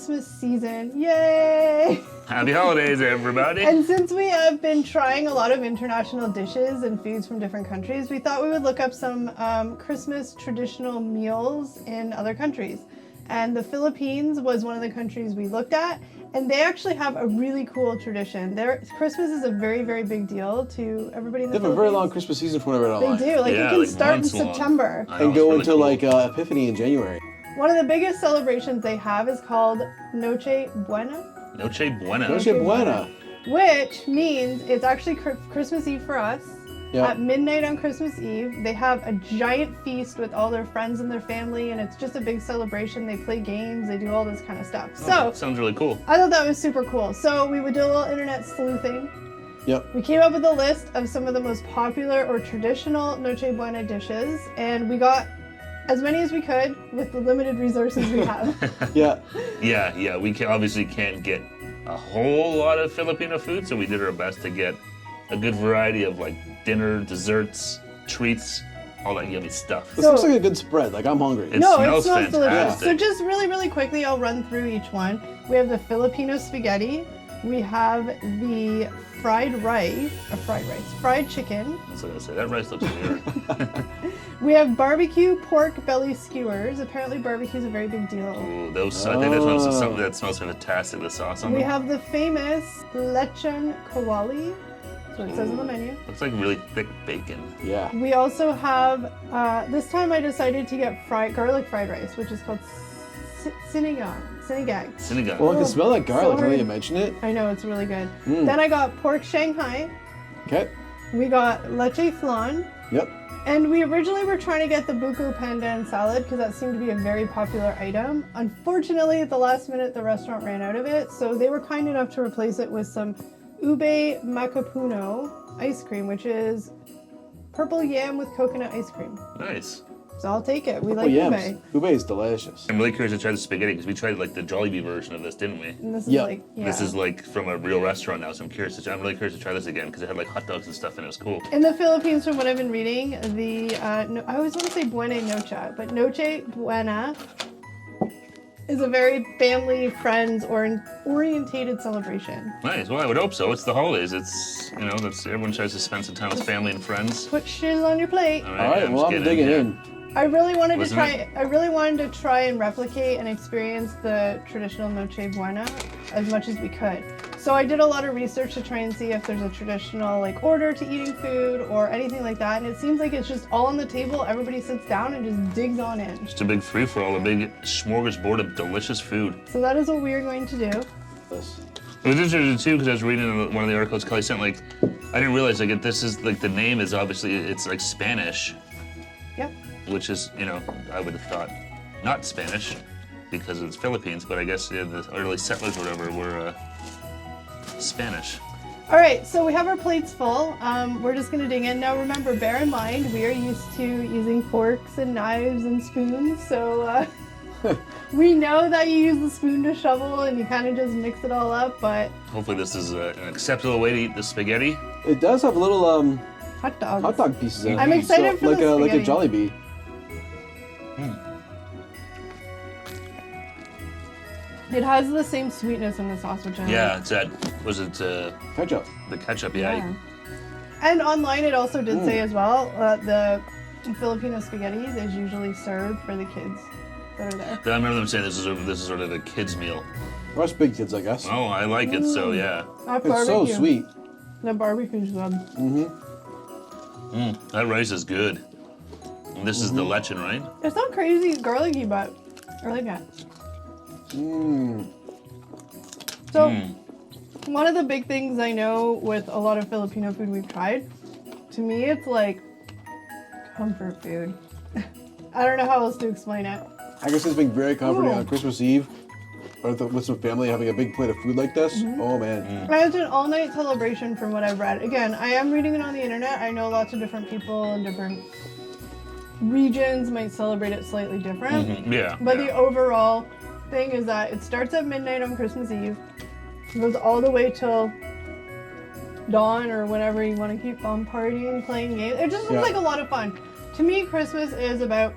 Christmas season. Yay! Happy holidays, everybody. And since we have been trying a lot of international dishes and foods from different countries, we thought we would look up some Christmas traditional meals in other countries. And the Philippines was one of the countries we looked at. And they actually have a really cool tradition. Christmas is a very, very big deal to everybody in the Philippines. They have a very long Christmas season from what I read online. They do. Like, Yeah, you can like start in months long. September. And go until like Epiphany in January. One of the biggest celebrations they have is called Noche Buena. Noche Buena. Noche Buena. Which means it's actually Christmas Eve for us. Yeah. At midnight on Christmas Eve, they have a giant feast with all their friends and their family, and it's just a big celebration. They play games, they do all this kind of stuff. So, Sounds really cool. I thought that was super cool. So we would do a little internet sleuthing. Yep. We came up with a list of some of the most popular or traditional Noche Buena dishes, and we got as many as we could with the limited resources we have. Yeah. Yeah. We obviously can't get a whole lot of Filipino food, so we did our best to get a good variety of like dinner, desserts, treats, all that yummy stuff. This looks like a good spread. Like, I'm hungry. It No, smells it smells delicious. fantastic. So just really, really quickly, I'll run through each one. We have the Filipino spaghetti. We have the fried chicken. That's what I was gonna say. That rice looks weird. We have barbecue pork belly skewers. Apparently barbecue is a very big deal. Ooh, I think that's something that smells fantastic. The sauce on We them. have the famous lechon kawali. That's what it says on the menu. Looks like really thick bacon. Yeah. We also have, this time I decided to get garlic fried rice, which is called sinigang. Sinigang. Well, I can smell that garlic now that Sorry. you mention it. I know, it's really good. Then I got pork Shanghai. Okay. We got leche flan. Yep. And we originally were trying to get the buko pandan salad because that seemed to be a very popular item. Unfortunately, at the last minute, the restaurant ran out of it. So they were kind enough to replace it with some ube macapuno ice cream, which is purple yam with coconut ice cream. Nice. So I'll take it. We Oh, like yams. ube. Ube is delicious. I'm really curious to try the spaghetti because we tried like the Jollibee version of this, didn't we? And this is Yeah. like, yeah. This is like from a real restaurant now, so I'm really curious to try this again because it had like hot dogs and stuff and it was cool. In the Philippines, from what I've been reading, I always want to say Buena Noche, but Noche Buena is a very family, friends, or orientated celebration. Nice. Well, I would hope so. It's the holidays. Everyone tries to spend some time with family and friends. Put shiz on your plate. All All right, right, I'm well, just I'm kidding, digging yeah. in. I really wanted Wasn't it? I really wanted to try and replicate and experience the traditional Noche Buena as much as we could. So I did a lot of research to try and see if there's a traditional like order to eating food or anything like that. And it seems like it's just all on the table. Everybody sits down and just digs on in. Just a big free-for-all, a big smorgasbord of delicious food. So that is what we are going to do. This. It was interesting too because I was reading one of the articles Kelly sent. Like, I didn't realize like this is like the name is obviously it's like Spanish, Yep. which is I would have thought not Spanish because it's Philippines, but I guess the early settlers or whatever were Spanish. All right, so we have our plates full. We're just gonna dig in. Now remember, bear in mind, we are used to using forks and knives and spoons, so we know that you use the spoon to shovel and you kind of just mix it all up, but Hopefully this is an acceptable way to eat the spaghetti. It does have little hot dogs. hot dog pieces in it. I'm excited for like the like a spaghetti. Jollibee. It has the same sweetness in the sauce, which I Yeah, like. it's that. Was it Ketchup. the ketchup? Yeah. And online it also did say as well, the Filipino spaghettis is usually served for the kids that are there. I remember them saying this is sort of a kids meal. For us big kids, I guess. Oh, I like it. So yeah. That It's so barbecue. sweet. The barbecue's good. That rice is good. And this is the lechon, right? It's not crazy garlicky, but I like it. So, one of the big things I know with a lot of Filipino food we've tried, to me it's like comfort food. I don't know how else to explain it. I guess it's been very comforting Ooh. on Christmas Eve. Or with some family having a big plate of food like this. Oh man. And it's an all-night celebration from what I've read. Again, I am reading it on the internet. I know lots of different people in different regions might celebrate it slightly different. Yeah. But yeah. the overall thing is that it starts at midnight on Christmas Eve. It goes all the way till dawn or whenever you want to keep on partying, playing games. It just looks like a lot of fun. To me, Christmas is about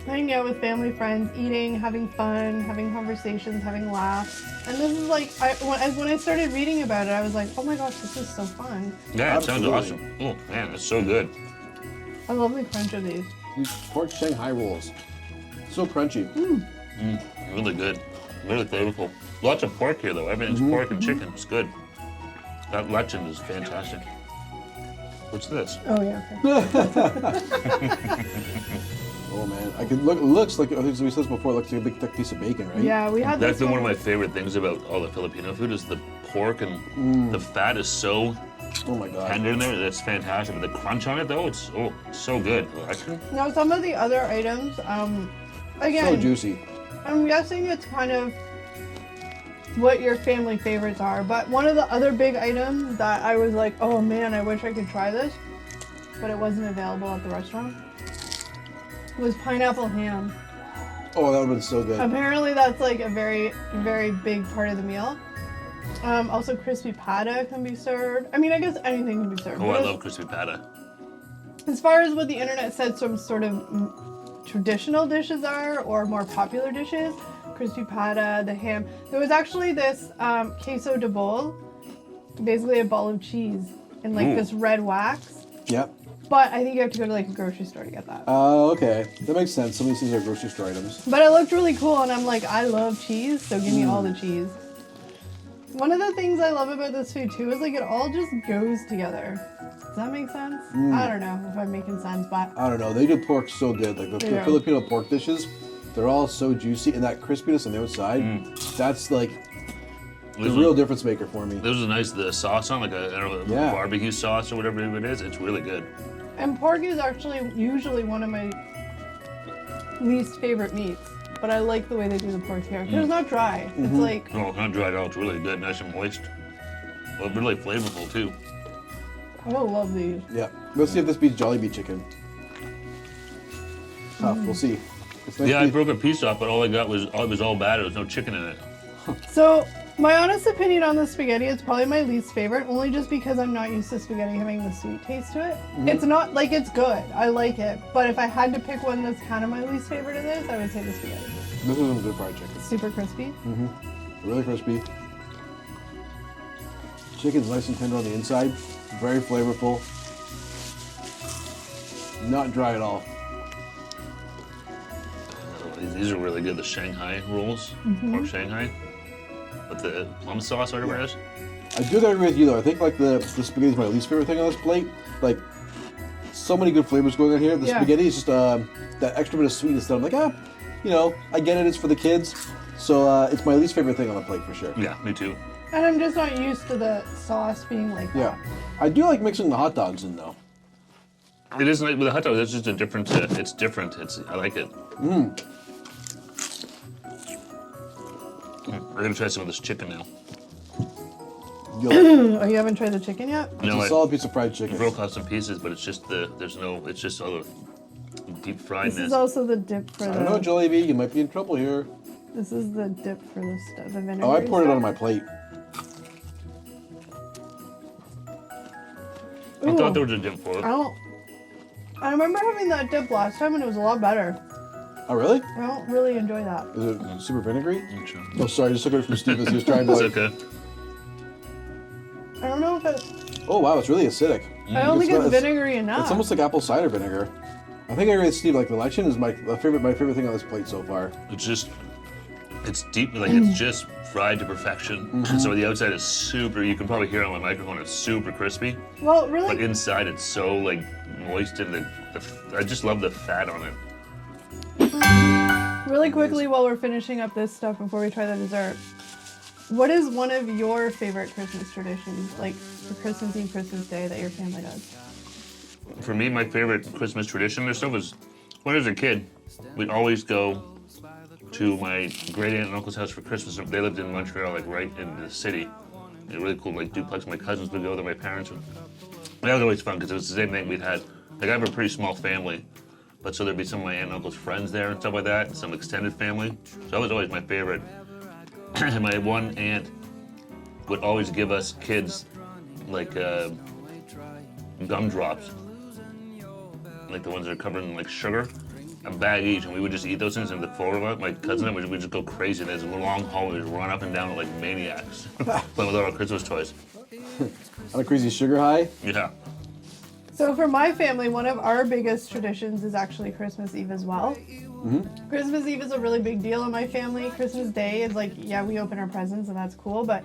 hanging out with family, friends, eating, having fun, having conversations, having laughs. And this is like, when I started reading about it, I was like, oh my gosh, this is so fun. Yeah, it sounds Absolutely. awesome. Oh man, it's so good. I love the crunch of these. These pork Shanghai rolls. So crunchy. Really good. Really flavorful. Lots of pork here though. Everything's pork and chicken. It's good. That lechon is fantastic. What's this? Oh yeah. Okay. Oh man, I can look. It looks like, as we said before, it looks like a big thick piece of bacon, right? Yeah, we had That's this been one of my favorite things about all the Filipino food is the pork and the fat is so Oh my god. tender in there. That's fantastic. But the crunch on it though, it's so good. Lechon? Now some of the other items, again, So juicy. I'm guessing it's kind of what your family favorites are, but one of the other big items that I was like, oh man, I wish I could try this, but it wasn't available at the restaurant, was pineapple ham. Oh, that would have been so good. Apparently that's like a very, very big part of the meal. Also crispy pata can be served. I mean, I guess anything can be served. Oh, I But love crispy pata. as far as what the internet said some sort of traditional dishes are, or more popular dishes, crispy pata, the ham. There was actually this queso de bol, basically a ball of cheese in like this red wax. Yep. But I think you have to go to like a grocery store to get that. Oh, okay. That makes sense. Some of these things are grocery store items. But it looked really cool, and I'm like, I love cheese, so give me all the cheese. One of the things I love about this food too is like it all just goes together. Does that make sense? I don't know if I'm making sense, but I don't know. They do pork so good. Like the Yeah. Filipino pork dishes, they're all so juicy, and that crispiness on the outside, that's like the real difference maker for me. This was nice. The sauce on like a I don't know, Yeah. barbecue sauce or whatever it is. It's really good. and pork is actually usually one of my least favorite meats. But I like the way they do the pork here. 'Cause it's not dry. It's like No, not dry at all. It's really good, nice and moist. Well, really flavorful too. I love these. Yeah. Let's see if this beats Jollibee chicken. Tough. We'll see. It's nice Yeah, I beef. broke a piece off, but all I got was all bad. There was no chicken in it. So my honest opinion on the spaghetti, it's probably my least favorite, only just because I'm not used to spaghetti having the sweet taste to it. It's not like it's good. I like it, but if I had to pick one that's kind of my least favorite of this, I would say the spaghetti. This is some good fried chicken. Super crispy. Really crispy. Chicken's nice and tender on the inside. Very flavorful. Not dry at all. These are really good. The Shanghai rolls, pork Shanghai, with the plum sauce or whatever it is. I do agree with you though. I think like the spaghetti is my least favorite thing on this plate. Like so many good flavors going on here. The Yeah. spaghetti is just that extra bit of sweetness that I'm like, I get it. It's for the kids. So it's my least favorite thing on the plate for sure. Yeah, me too. And I'm just not used to the sauce being like Yeah. that. I do like mixing the hot dogs in though. It isn't like with the hot dog. It's just a different. It's different. I like it. We're gonna try some of this chicken now. Oh, you haven't tried the chicken yet? It's No, a I solid piece of fried chicken. broke off some pieces, but it's just it's just all the deep friedness. This is also the dip for I don't know, the. Jollibee, you might be in trouble here. This is the dip for the stuff. The vinegar. Oh, I poured it on my plate. I thought there was a dip for it. I remember having that dip last time and it was a lot better. Oh, really? I don't really enjoy that. Is it super vinegary? Sure. Oh, sorry, I just took it from Steve as he was trying to It's like... okay. I don't know if it's. Oh, wow, it's really acidic. I don't think it's not- vinegary enough. It's almost like apple cider vinegar. I think I agree with Steve, like the lechon is my favorite thing on this plate so far. It's deep, like it's just fried to perfection. So the outside is super. You can probably hear it on my microphone. It's super crispy, Well, really, but inside it's so like moist and I just love the fat on it. really quickly while we're finishing up this stuff before we try the dessert, what is one of your favorite Christmas traditions, like for Christmas Eve, Christmas Day, that your family does? For me, my favorite Christmas tradition or stuff was when I was a kid, we'd always go to my great aunt and uncle's house for Christmas. They lived in Montreal, like right in the city. They were really cool, like duplex. My cousins would go there, my parents would. That was always fun because it was the same thing we'd had. Like I have a pretty small family, but so there'd be some of my aunt and uncle's friends there and stuff like that, and some extended family. So that was always my favorite. And my one aunt would always give us kids like gumdrops, like the ones that are covered in like sugar. a bag each, and we would just eat those things. And the four of us, my cousin and I, we'd just go crazy. There's a long hallways, run up and down like maniacs, playing with all our Christmas toys. On a crazy sugar high. Yeah. So for my family, one of our biggest traditions is actually Christmas Eve as well. Mm-hmm. Christmas Eve is a really big deal in my family. Christmas Day is like, yeah, we open our presents and that's cool, but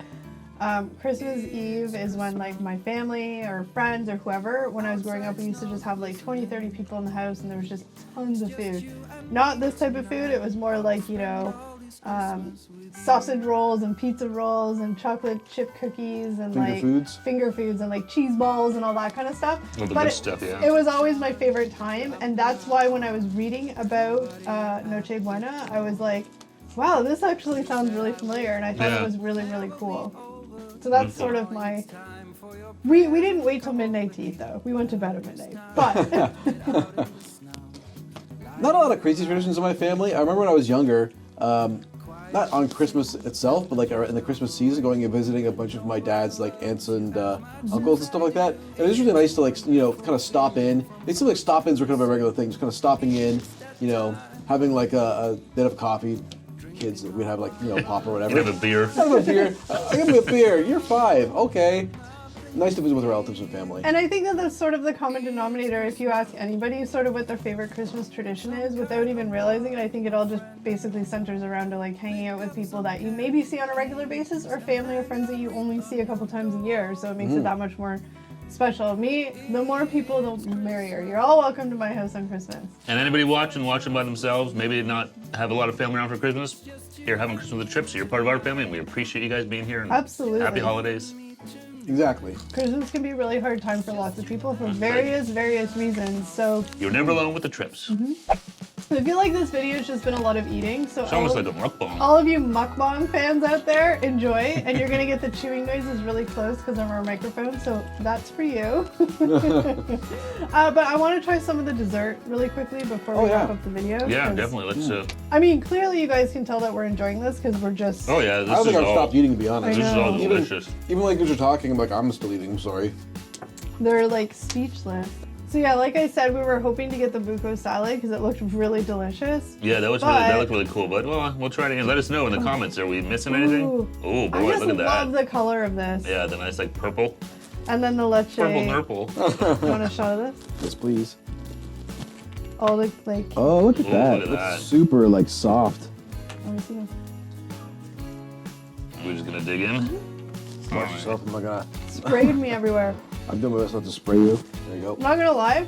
Christmas Eve is when like my family or friends or whoever, when I was growing up, we used to just have like 20, 30 people in the house and there was just tons of food. Not this type of food, it was more like, you know, sausage rolls and pizza rolls and chocolate chip cookies and finger foods and like cheese balls and all that kind of stuff. All the but good stuff, yeah. It was always my favorite time, and that's why when I was reading about Noche Buena, I was like, wow, this actually sounds really familiar, and I thought it was really, really cool. So that's sort of my... We didn't wait till midnight to eat, though. We went to bed at midnight, but... Not a lot of crazy traditions in my family. I remember when I was younger, not on Christmas itself, but like in the Christmas season, going and visiting a bunch of my dad's like aunts and uncles and stuff like that. And it was really nice to like, you know, kind of stop in. It seemed like stop-ins were kind of a regular thing, just kind of stopping in, you know, having like a bit of coffee. Kids, we'd have like, you know, pop or whatever. You'd have a beer. Have a beer. Give me a beer. You're 5. Okay. Nice to visit with relatives and family. And I think that that's sort of the common denominator. If you ask anybody sort of what their favorite Christmas tradition is, without even realizing it, I think it all just basically centers around to like hanging out with people that you maybe see on a regular basis, or family or friends that you only see a couple times a year. So it makes it that much more special. Me, the more people, the merrier. You're all welcome to my house on Christmas. And anybody watching by themselves, maybe not have a lot of family around for Christmas, here having Christmas with the Trips, so you're part of our family, and we appreciate you guys being here. And Absolutely. Happy holidays. Exactly. Christmas can be a really hard time for lots of people for various reasons. So You're never alone with the Trips. I feel like this video has just been a lot of eating. So It's almost like a mukbang. all of you mukbang fans out there, enjoy, and you're gonna get the chewing noises really close because of our microphone, so that's for you. But I want to try some of the dessert really quickly before we wrap up the video. Yeah, definitely. Let's. I mean, clearly you guys can tell that we're enjoying this because we're just. Oh yeah, I this don't is think I've all. stopped eating, to be honest. This is all know. delicious. Even like as you're talking, I'm like, I'm still eating. I'm sorry. They're like speechless. So yeah, like I said, we were hoping to get the buko salad because it looked really delicious. Yeah, that looked really cool. But well, we'll try it again. Let us know in the comments. Are we missing anything? Ooh. Oh boy, I just look at love that. the color of this. Yeah, the nice like purple. And then the leche. Purple nurple. You want a shot of this? Yes, please. Oh, like. Oh, look at Ooh, that. look at that. It's super like soft. Let me see. We're just gonna dig in. Watch yourself. I'm not gonna. Sprayed me everywhere. I'm doing my best not to spray you. There you go. I'm not gonna lie,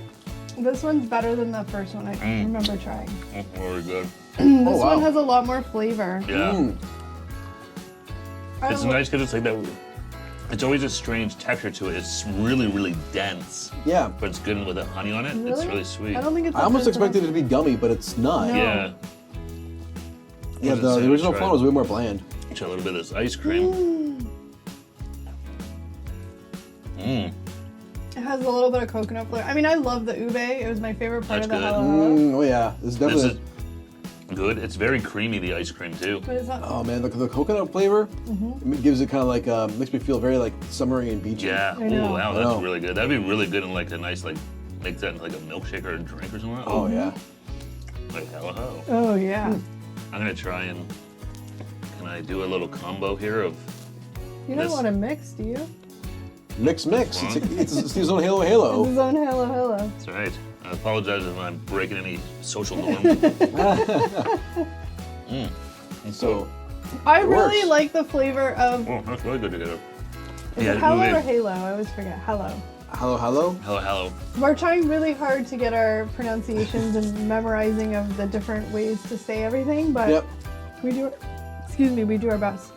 this one's better than the first one I remember trying. Oh, very good. This wow. one has a lot more flavor. Yeah. I It's don't- nice because it's like that. It's always a strange texture to it. It's really, really dense. Yeah. But it's good with the honey on it. It's really sweet. I don't think it's. I almost as dense expected it to be gummy, but it's not. No. Yeah. Yeah, What does it the say? original Try one it. was way more bland. Try a little bit of this ice cream. Mmm. It has a little bit of coconut flavor. I mean, I love the ube. It was my favorite part That's of the good. hello. Oh yeah, this is This definitely. is good. It's very creamy, the ice cream too. But it's not. Oh man, the coconut flavor it gives it kind of like makes me feel very like summery and beachy. Yeah. I know. Oh wow, I that's know. really good. That'd be really good in like a nice like make that into like a milkshake or a drink or something. Oh yeah. Like hello. Oh yeah. I'm gonna try and can I do a little combo here of You don't This- want to mix, do you? Mix. It's Steve's own It's halo. his own hello. that's right. I apologize if I'm breaking any social norm. So I It really works. like the flavor of. Oh, that's really good together. Is Yeah, it hello ube. or halo? I always forget. Hello. hello. Hello. We're trying really hard to get our pronunciations and memorizing of the different ways to say everything, but Yep. we do our best.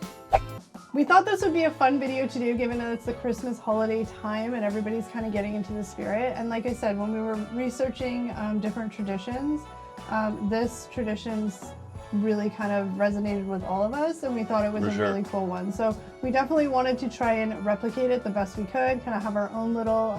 We thought this would be a fun video to do given that it's the Christmas holiday time and everybody's kind of getting into the spirit. And like I said, when we were researching different traditions, this tradition's really kind of resonated with all of us, and we thought it was For a sure. really cool one. So we definitely wanted to try and replicate it the best we could, kind of have our own little,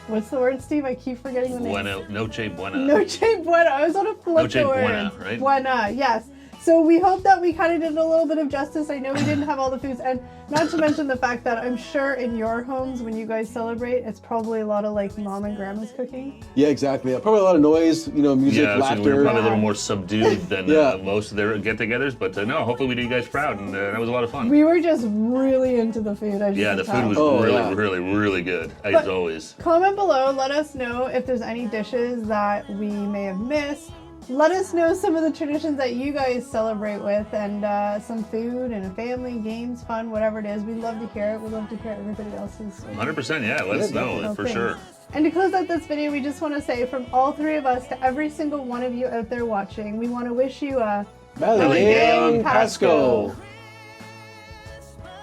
what's the word, Steve? I keep forgetting the name. Noche Buena. Noche Buena. I was on a flip Noche the word. Buena, right? Buena, yes. So we hope that we kind of did a little bit of justice. I know we didn't have all the foods, and not to mention the fact that I'm sure in your homes when you guys celebrate, it's probably a lot of like mom and grandma's cooking. Yeah, exactly. Probably a lot of noise, music, Yeah, so laughter. we were probably a little more subdued than Yeah. most of their get-togethers, but no, hopefully we did you guys proud, and that was a lot of fun. We were just really into the food. Yeah, the food was really good, as always. Comment below, let us know if there's any dishes that we may have missed. Let us know some of the traditions that you guys celebrate with, and some food and a family, games, fun, whatever it is. We'd love to hear it. We'd love to hear everybody else's. 100%, yeah, let us know, for sure. And to close out this video, we just want to say from all three of us to every single one of you out there watching, we want to wish you a Maligayang Pasko.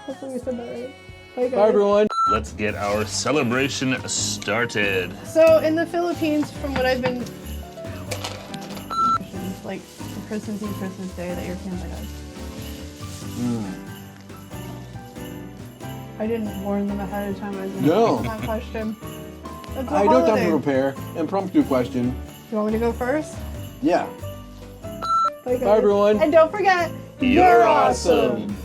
Hopefully we said that right. Bye, guys. Bye, everyone. Let's get our celebration started. So in the Philippines, from what I've been, like for Christmas Eve, Christmas Day, that your family does. I didn't warn them ahead of time. I was going to ask that question. That's a I don't have holiday. to prepare. Impromptu question. You want me to go first? Yeah. Bye, guys. Bye, everyone. And don't forget, You're awesome.